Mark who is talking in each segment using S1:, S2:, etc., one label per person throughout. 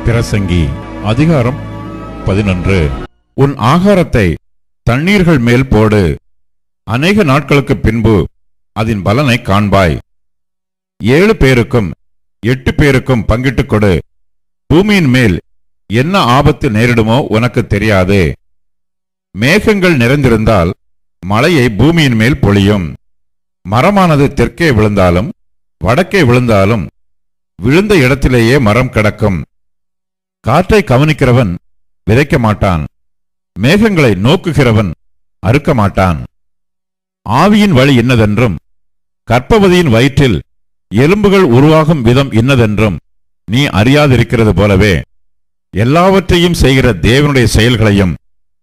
S1: பிரசங்கி அதிகாரம் 11. உன் ஆகாரத்தை தண்ணீர்கள் மேல் போடு, அநேக நாட்களுக்கு பின்பு அதன் பலனை காண்பாய். 7 பேருக்கும் 8 பேருக்கும் பங்கிட்டுக் கொடு. பூமியின் மேல் என்ன ஆபத்து நேரிடுமோ உனக்கு தெரியாது. மேகங்கள் நிறைந்திருந்தால் மழையை பூமியின் மேல் பொழியும். மரமானது தெற்கே விழுந்தாலும் வடக்கே விழுந்தாலும் விழுந்த இடத்திலேயே மரம் கிடக்கும். காற்றை கவனிக்கிறவன் விதைக்க மாட்டான், மேகங்களை நோக்குகிறவன் அறுக்க மாட்டான். ஆவியின் வழி இன்னதென்றும் கர்ப்பவதியின் வயிற்றில் எலும்புகள் உருவாகும் விதம் இன்னதென்றும் நீ அறியாதிருக்கிறது போலவே எல்லாவற்றையும் செய்கிற தேவனுடைய செயல்களையும்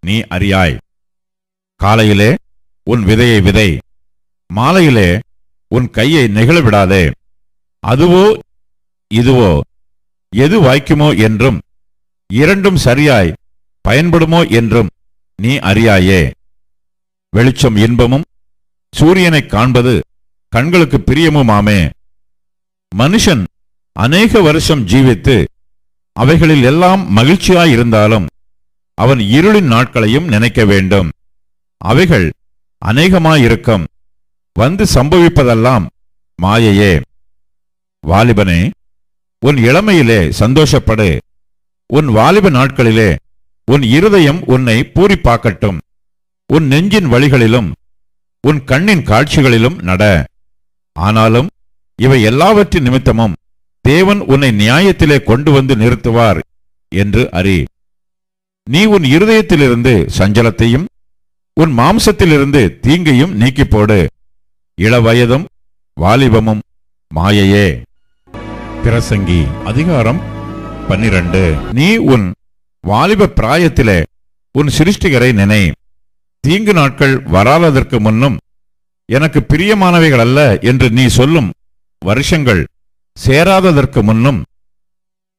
S1: நீ அறியாய். காலையிலே உன் விதையை விதை, மாலையிலே உன் கையை நெகிழவிடாதே. அதுவோ இதுவோ எது வாய்க்குமோ என்றும் இரண்டும் சரியாய் பயன்படுமோ என்றும் நீ அறியாயே. வெளிச்சம் இன்பமும் சூரியனை காண்பது கண்களுக்கு பிரியமுமாமே. மனுஷன் அநேக வருஷம் ஜீவித்து அவைகளில் எல்லாம் மகிழ்ச்சியாயிருந்தாலும் அவன் இருளின் நாட்களையும் நினைக்க வேண்டும். அவைகள் அநேகமாயிருக்கும், வந்து சம்பவிப்பதெல்லாம் மாயையே. வாலிபனே, உன் இளமையிலே சந்தோஷப்படு. உன் வாலிப நாட்களிலே உன் இருதயம் உன்னை பூரிப்பாக்கட்டும். உன் நெஞ்சின் வழிகளிலும் உன் கண்ணின் காட்சிகளிலும் நட. ஆனாலும் இவை எல்லாவற்றின் நிமித்தமும் தேவன் உன்னை நியாயத்திலே கொண்டு வந்து நிறுத்துவார் என்று அறி. நீ உன் இருதயத்திலிருந்து சஞ்சலத்தையும் உன் மாம்சத்திலிருந்து தீங்கையும் நீக்கிப் போடு. இளவயதும் வாலிபமும் மாயையே. பிரசங்கி அதிகாரம் 12. நீ உன் வாலிப பிராயத்திலே உன் சிருஷ்டிகரை நினை. தீங்கு நாட்கள் வராததற்கு முன்னும் எனக்கு பிரியமானவைகள் அல்ல என்று நீ சொல்லும் வருஷங்கள் சேராததற்கு முன்னும்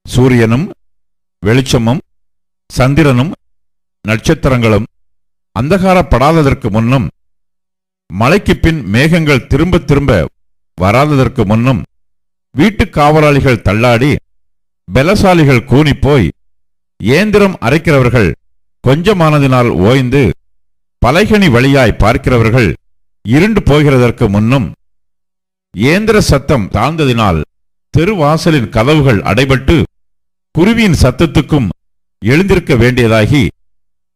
S1: சூரியனும் வெளிச்சமும் சந்திரனும் நட்சத்திரங்களும் அந்தகாரப்படாததற்கு முன்னும் மழைக்கு பின் மேகங்கள் திரும்ப திரும்ப வராததற்கு முன்னும் வீட்டு காவலாளிகள் தள்ளாடி பலசாலிகள் கூனிப்போய் ஏந்திரம் அரைக்கிறவர்கள் கொஞ்சமானதினால் ஓய்ந்து பலைகணி வழியாய் பார்க்கிறவர்கள் இருண்டு போகிறதற்கு முன்னும் ஏந்திர சத்தம் தாழ்ந்ததினால் தெருவாசலின் கதவுகள் அடைபட்டு குருவியின் சத்தத்துக்கும் எழுந்திருக்க வேண்டியதாகி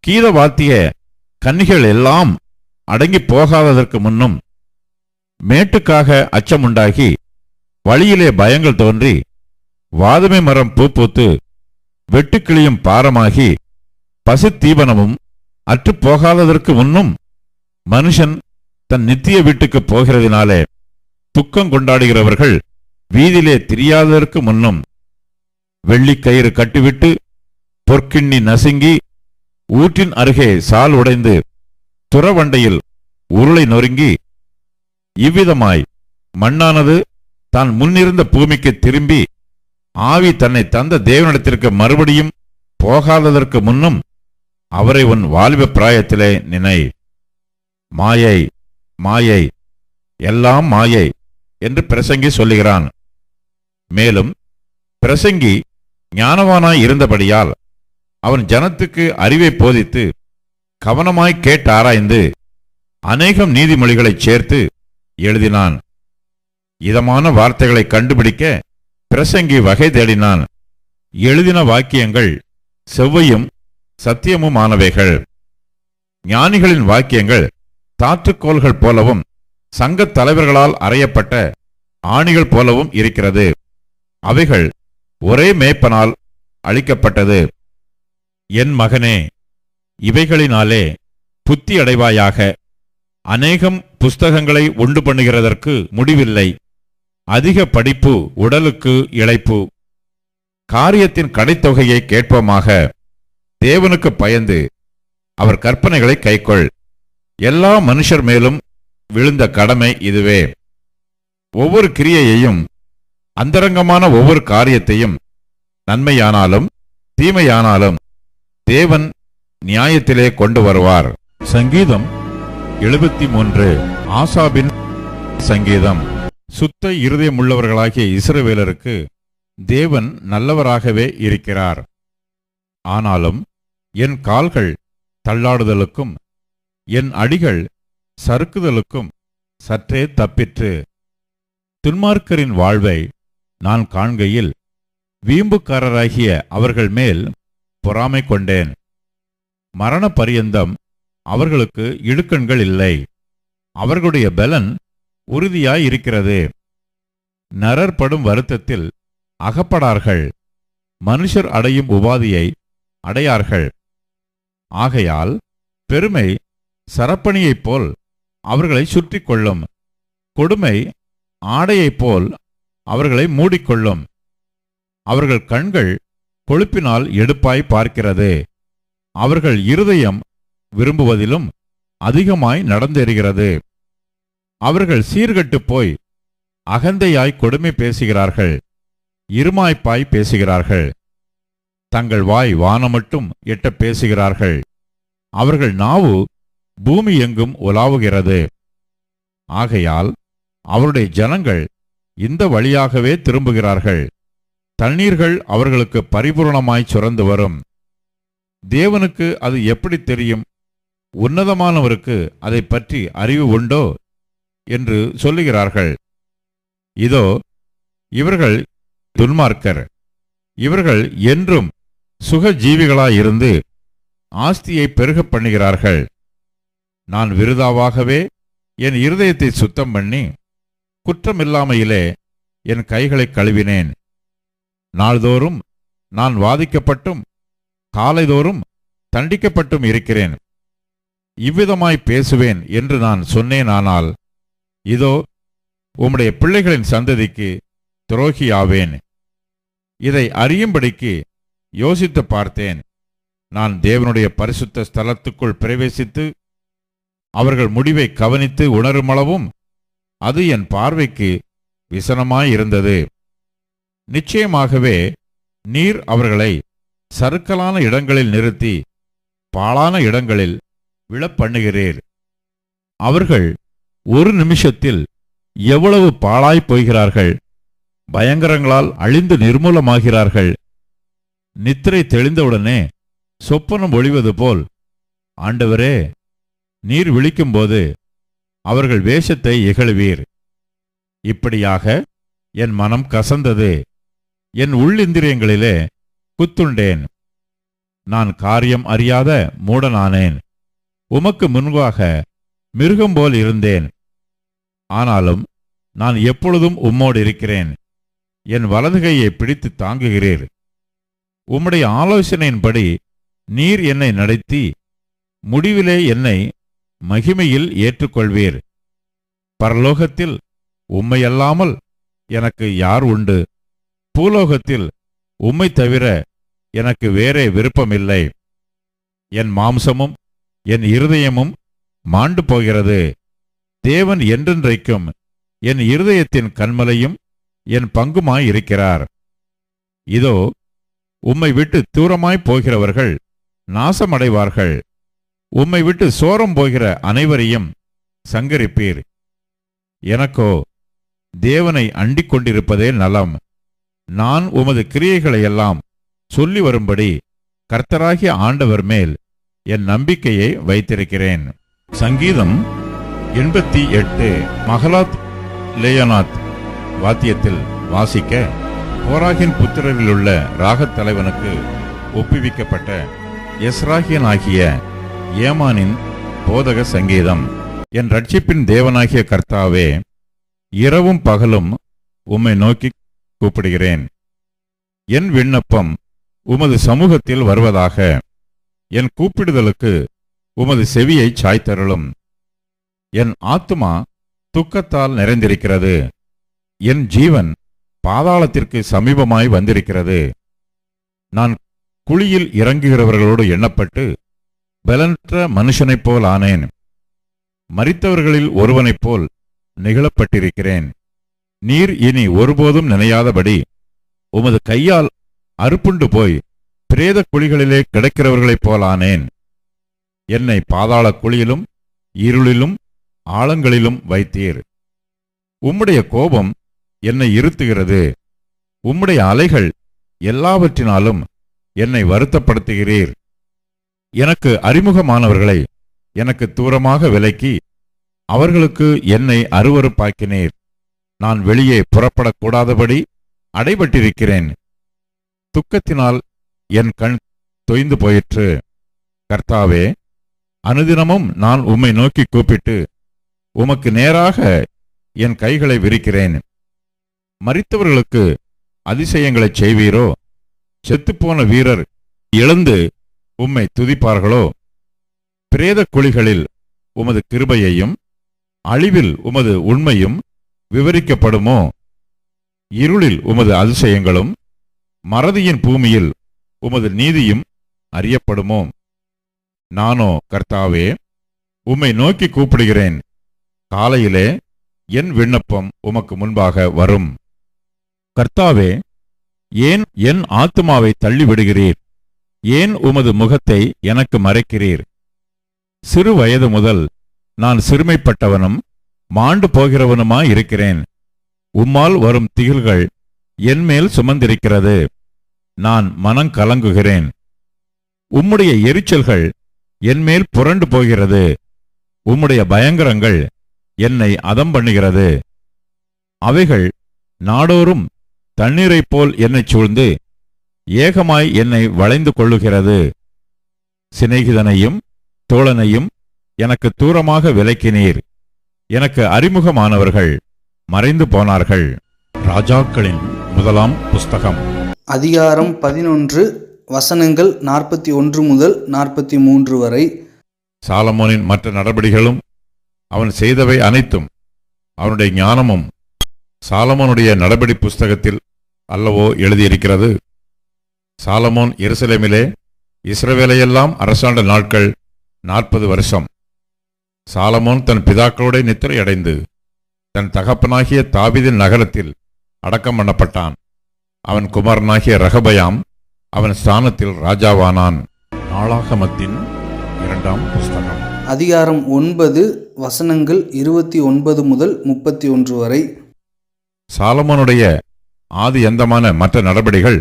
S1: கீதவாத்திய கன்னிகள் எல்லாம் அடங்கி போகாததற்கு முன்னும் மேட்டுக்காக அச்சமுண்டாகி வழியிலே பயங்கள் தோன்றி வாதுமை மரம் பூப்பூத்து வெட்டுக்கிளியும் பாரமாகி பசுத்தீபனமும் அற்றுப்போகாததற்கு முன்னும் மனுஷன் தன் நித்திய வீட்டுக்கு போகிறதினாலே துக்கம் கொண்டாடுகிறவர்கள் வீதியிலே திரியாததற்கு முன்னும் வெள்ளிக்கயிறு கட்டிவிட்டு பொற்கிண்ணி நசுங்கி ஊற்றின் அருகே சால் உடைந்து துறவண்டையில் உருளை நொறுங்கி இவ்விதமாய் மண்ணானது தான் முன்னிருந்த பூமிக்கு திரும்பி ஆவி தன்னை தந்த தேவனிடத்திற்கு மறுபடியும் போகாததற்கு முன்னும் அவரை உன் வாலிப பிராயத்திலே நினை. மாயை மாயை எல்லாம் மாயை என்று பிரசங்கி சொல்லுகிறான். மேலும் பிரசங்கி ஞானவானாய் இருந்தபடியால் அவன் ஜனத்துக்கு அறிவை போதித்து கவனமாய் கேட்டாராய்ந்து அநேகம் நீதிமொழிகளைச் சேர்த்து எழுதினான். இதமான வார்த்தைகளை கண்டுபிடிக்க பிரசங்கி வகை தேடினான். எழுதின வாக்கியங்கள் செவ்வையும் சத்தியமுமானவைகள். ஞானிகளின் வாக்கியங்கள் தாற்றுக்கோள்கள் போலவும் சங்கத் தலைவர்களால் அறையப்பட்ட ஆணிகள் போலவும் இருக்கிறது. அவைகள் ஒரே மேய்ப்பனால் அளிக்கப்பட்டது. என் மகனே, இவைகளினாலே புத்தி அடைவாயாக. அநேகம் புஸ்தகங்களை உண்டு பண்ணுகிறதற்கு முடிவில்லை. அதிக படிப்பு உடலுக்கு இளைப்பு. காரியத்தின் கடைத்தொகையை கேட்போமாக. தேவனுக்கு பயந்து அவர் கற்பனைகளை கைக்கொள். எல்லா மனுஷர் மேலும் விழுந்த கடமை இதுவே. ஒவ்வொரு கிரியையையும் அந்தரங்கமான ஒவ்வொரு காரியத்தையும் நன்மையானாலும் தீமையானாலும் தேவன் நியாயத்திலே கொண்டு வருவார். சங்கீதம் 73 ஆசாபின் சங்கீதம். சுத்த இருதயமுள்ளவர்களாகிய இஸ்ரவேலருக்கு தேவன் நல்லவராகவே இருக்கிறார். ஆனாலும் என் கால்கள் தள்ளாடுதலுக்கும் என் அடிகள் சறுக்குதலுக்கும் சற்றே தப்பிற்று. துன்மார்க்கரின் வாழ்வை நான் காண்கையில் வீம்புக்காரராகிய அவர்கள் மேல் பொறாமை கொண்டேன். மரண பரியந்தம் அவர்களுக்கு இடுக்கண்கள் இல்லை. அவர்களுடைய பலன் உறுதியாயிருக்கிறது. நரற்படும் வருத்தத்தில் அகப்படார்கள். மனுஷர் அடையும் உபாதியை அடையார்கள். ஆகையால் பெருமை சரப்பணியைப் போல் அவர்களை சுற்றி கொள்ளும். கொடுமை ஆடையைப் போல் அவர்களை மூடிக்கொள்ளும். அவர்கள் கண்கள் கொழுப்பினால் எடுப்பாய் பார்க்கிறது. அவர்கள் இருதயம் விரும்புவதிலும் அதிகமாய் நடந்தேறுகிறது. அவர்கள் சீர்கெட்டு போய் அகந்தையாய் கொடுமை பேசுகிறார்கள். இருமாய்ப்பாய் பேசுகிறார்கள். தங்கள் வாய் வானமட்டும் எட்ட பேசுகிறார்கள். அவர்கள் நாவு பூமி எங்கும் உலாவுகிறது. ஆகையால் அவருடைய ஜனங்கள் இந்த வழியாகவே திரும்புகிறார்கள். தண்ணீர்கள் அவர்களுக்கு பரிபூரணமாய் சுரந்து வரும். தேவனுக்கு அது எப்படி தெரியும்? உன்னதமானவருக்கு அதை பற்றி அறிவு உண்டோ என்று சொல்லுகிறார்கள். இதோ இவர்கள் துன்மார்க்கர். இவர்கள் என்றும் சுகஜீவிகளாயிருந்து ஆஸ்தியை பெருகப் பண்ணுகிறார்கள். நான் விருதாவாகவே என் இருதயத்தை சுத்தம் பண்ணி குற்றமில்லாமையிலே என் கைகளை கழுவினேன். நாள்தோறும் நான் வாதிக்கப்பட்டும் காலைதோறும் தண்டிக்கப்பட்டும் இருக்கிறேன். இவ்விதமாய் பேசுவேன் என்று நான் சொன்னேனானால், இதோ உம்முடைய பிள்ளைகளின் சந்ததிக்கு துரோகியாவேன். இதை அறியும்படிக்கு யோசித்து பார்த்தேன். நான் தேவனுடைய பரிசுத்த ஸ்தலத்துக்குள் பிரவேசித்து அவர்கள் முடிவை கவனித்து உணருமளவும் அது என் பார்வைக்கு விசனமாயிருந்தது. நிச்சயமாகவே நீர் அவர்களை சறுக்கலான இடங்களில் நிறுத்தி பாழான இடங்களில் விழப்பண்ணுகிறீர். அவர்கள் ஒரு நிமிஷத்தில் எவ்வளவு பாழாய்ப் போகிறார்கள்! பயங்கரங்களால் அழிந்து நிர்மூலமாகிறார்கள். நித்திரை தெளிந்தவுடனே சொப்பனம் ஒழிவது போல், ஆண்டவரே, நீர் விழிக்கும்போது அவர்கள் வேஷத்தை இகழுவீர். இப்படியாக என் மனம் கசந்தது. என் உள்ளிந்திரியங்களிலே குத்துண்டேன். நான் காரியம் அறியாத மூடனானேன். உமக்கு முன்பாக மிருகம்போல் இருந்தேன். ஆனாலும் நான் எப்பொழுதும் உம்மோடு இருக்கிறேன். என் வலதுகையை பிடித்து தாங்குகிறீர். உம்முடைய ஆலோசனையின்படி நீர் என்னை நடத்தி முடிவிலே என்னை மகிமையில் ஏற்றுக்கொள்வீர். பரலோகத்தில் உம்மையல்லாமல் எனக்கு யார் உண்டு? பூலோகத்தில் உம்மை தவிர எனக்கு வேறே விருப்பமில்லை. என் மாம்சமும் என் இருதயமும் மாண்டு போகிறது. தேவன் என்றென்றைக்கும் என் இருதயத்தின் கன்மலையும் என் பங்குமாயிருக்கிறார். இதோ உம்மை விட்டு தூரமாய் போகிறவர்கள் நாசமடைவார்கள். உம்மை விட்டு சோரம் போகிற அனைவரையும் சங்கரிப்பீர். எனக்கோ தேவனை அண்டிக் கொண்டிருப்பதே நலம். நான் உமது கிரியைகளையெல்லாம் சொல்லி வரும்படி கர்த்தராகிய ஆண்டவர் மேல் என் நம்பிக்கையை வைத்திருக்கிறேன். சங்கீதம் 88 மகலாத் லேயனாத் வாத்தியத்தில் வாசிக்க கோராகின் புத்திரரிலுள்ள ராகத் தலைவனுக்கு ஒப்புவிக்கப்பட்ட எஸ்ராகியனாகிய ஏமானின் போதக சங்கீதம். என் ரட்சிப்பின் தேவனாகிய கர்த்தாவே, இரவும் பகலும் உம்மை நோக்கி கூப்பிடுகிறேன். என் விண்ணப்பம் உமது சமூகத்தில் வருவதாக. என் கூப்பிடுதலுக்கு உமது செவியை சாய்த்தருளும். என் ஆத்துமா துக்கத்தால் நிறைந்திருக்கிறது. என் ஜீவன் பாதாளத்திற்கு சமீபமாய் வந்திருக்கிறது. நான் குழியில் இறங்குகிறவர்களோடு எண்ணப்பட்டு பலனற்ற மனுஷனைப் போல் ஆனேன். மரித்தவர்களில் ஒருவனைப் போல் நிகழப்பட்டிருக்கிறேன். நீர் இனி ஒருபோதும் நினையாதபடி உமது கையால் அறுப்புண்டு போய் பிரேத குழிகளிலே கிடக்கிறவர்களைப் போலானேன். என்னை பாதாள குழியிலும் இருளிலும் ஆழங்களிலும் வைத்தீர். உம்முடைய கோபம் என்னை இருத்துகிறது. உம்முடைய அலைகள் எல்லாவற்றினாலும் என்னை வருத்தப்படுத்துகிறீர். எனக்கு அறிமுகமானவர்களை எனக்கு தூரமாக விலக்கி அவர்களுக்கு என்னை அருவருப்பாக்கினீர். நான் வெளியே புறப்படக்கூடாதபடி அடைபட்டிருக்கிறேன். துக்கத்தினால் என் கண் தொய்ந்து போயிற்று. கர்த்தாவே, அனுதினமும் நான் உம்மை நோக்கி கூப்பிட்டு உமக்கு நேராக என் கைகளை விரிக்கிறேன். மரித்தவர்களுக்கு அதிசயங்களைச் செய்வீரோ? செத்துப்போன வீரர் எழுந்து உம்மை துதிப்பார்களோ? பிரேத குழிகளில் உமது கிருபையையும் அழிவில் உமது உண்மையும் விவரிக்கப்படுமோ? இருளில் உமது அதிசயங்களும் மறதியின் பூமியில் உமது நீதியும் அறியப்படுமோ? நானோ கர்த்தாவே, உம்மை நோக்கி கூப்பிடுகிறேன். காலையிலே என் விண்ணப்பம் உமக்கு முன்பாக வரும். கர்த்தாவே, ஏன் என் ஆத்துமாவை தள்ளிவிடுகிறீர்? ஏன் உமது முகத்தை எனக்கு மறைக்கிறீர்? சிறு வயது முதல் நான் சிறுமைப்பட்டவனும் மாண்டு போகிறவனுமாயிருக்கிறேன். உம்மால் வரும் திகில்கள் என்மேல் சுமந்திருக்கிறது. நான் மனங்கலங்குகிறேன். உம்முடைய எரிச்சல்கள் என்மேல் புரண்டு போகிறது. உம்முடைய பயங்கரங்கள் என்னை அதம் பண்ணுகிறது. அவைகள் நாடோறும் தண்ணீரைப் போல் என்னைச் சூழ்ந்து ஏகமாய் என்னை வளைந்து கொள்ளுகிறது. சிநேகிதனையும் தோழனையும் எனக்கு தூரமாக விலக்கினீர். எனக்கு அறிமுகமானவர்கள் மறைந்து போனார்கள். ராஜாக்களின் முதலாம் புஸ்தகம்
S2: அதிகாரம் 11 வசனங்கள் 41 முதல் 43 வரை.
S1: சாலமோனின் மற்ற நடபடிகளும் அவன் செய்தவை அனைத்தும் அவனுடைய ஞானமும் சாலமோனுடைய நடபடி புஸ்தகத்தில் அல்லவோ எழுதியிருக்கிறது. சாலமோன் எருசலேமிலே இஸ்ரவேலையெல்லாம் அரசாண்ட நாட்கள் 40 வருஷம். சாலமோன் தன் பிதாக்களோட நித்திரையடைந்து தன் தகப்பனாகிய தாவீதின் நகரத்தில் அடக்கம் பண்ணப்பட்டான். அவன் குமாரனாகிய ரெகொபெயாம் அவன் ஸ்தானத்தில் ராஜாவானான். நாளாகமத்தின் 2ஆம் புஸ்தகம்
S2: அதிகாரம் 9 வசனங்கள் 29 முதல் 31 வரை.
S1: சாலமோனுடைய ஆதி எந்தமான மற்ற நடபடிகள்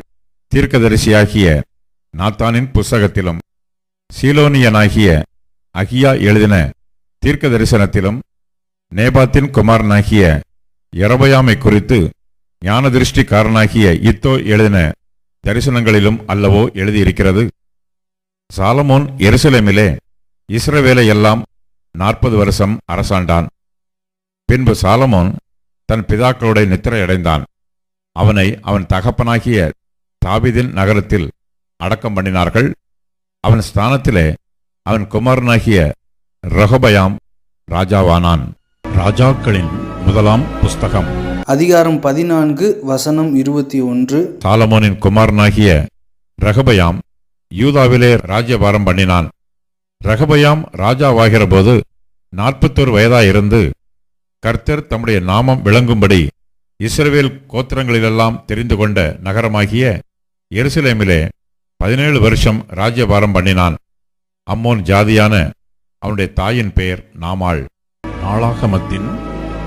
S1: தீர்க்கதரிசியாகிய நாத்தானின் புஸ்தகத்திலும் சீலோனியனாகிய அகியா எழுதின தீர்க்க தரிசனத்திலும் நேபாத்தின் குமாரனாகிய யெரொபெயாமை குறித்து ஞானதிருஷ்டிக்காரனாகிய இத்தோ எழுதின தரிசனங்களிலும் அல்லவோ எழுதியிருக்கிறது. சாலமோன் எருசலேமிலே இஸ்ரவேலையெல்லாம் 40 வருஷம் அரசாண்டான். பின்பு சாலமோன் தன் பிதாக்களோட நித்திரையடைந்தான். அவனை அவன் தகப்பனாகிய தாவீதின் நகரத்தில் அடக்கம் பண்ணினார்கள். அவன் ஸ்தானத்திலே அவன் குமாரனாகிய ரெகொபெயாம் ராஜாவானான். ராஜாக்களின் முதலாம் புஸ்தகம்
S2: அதிகாரம் 14 வசனம் 21.
S1: சாலமோனின் குமாரனாகிய ரெகொபெயாம் யூதாவிலே ராஜ்யபாரம் பண்ணினான். ரெகொபெயாம் ராஜாவாகிற போது 41 வயதாயிருந்து கர்த்தர் தம்முடைய நாமம் விளங்கும்படி இஸ்ரவேல் கோத்திரங்களிலெல்லாம் தெரிந்து கொண்ட நகரமாகிய எருசலேமிலே 17 வருஷம் ராஜ்யபாரம் பண்ணினான். அம்மோன் ஜாதியான அவனுடைய தாயின் பெயர் நாமாள். நாளாகமத்தின்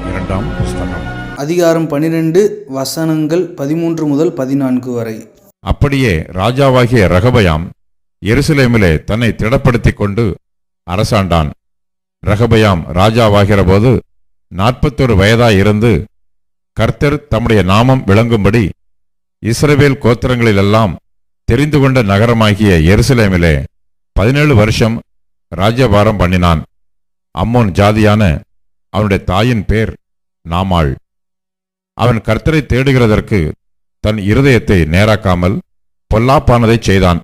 S1: 2ஆம் புஸ்தகம்
S2: அதிகாரம் 12 வசனங்கள் 13 முதல் 14 வரை.
S1: அப்படியே ராஜாவாகிய ரெகொபெயாம் எருசலேமிலே தன்னை திடப்படுத்திக் கொண்டு அரசாண்டான். ரெகொபெயாம் ராஜாவாகிற போது 41 வயதாயிருந்து கர்த்தர் தம்முடைய நாமம் விளங்கும்படி இஸ்ரவேல் கோத்திரங்களிலெல்லாம் தெரிந்து கொண்ட நகரமாகிய எருசலேமிலே 17 வருஷம் ராஜ்யபாரம் பண்ணினான். அம்மோன் ஜாதியான அவனுடைய தாயின் பேர் நாமாள். அவன் கர்த்தரை தேடுகிறதற்கு தன் இருதயத்தை நேராக்காமல் பொல்லாப்பானதை செய்தான்.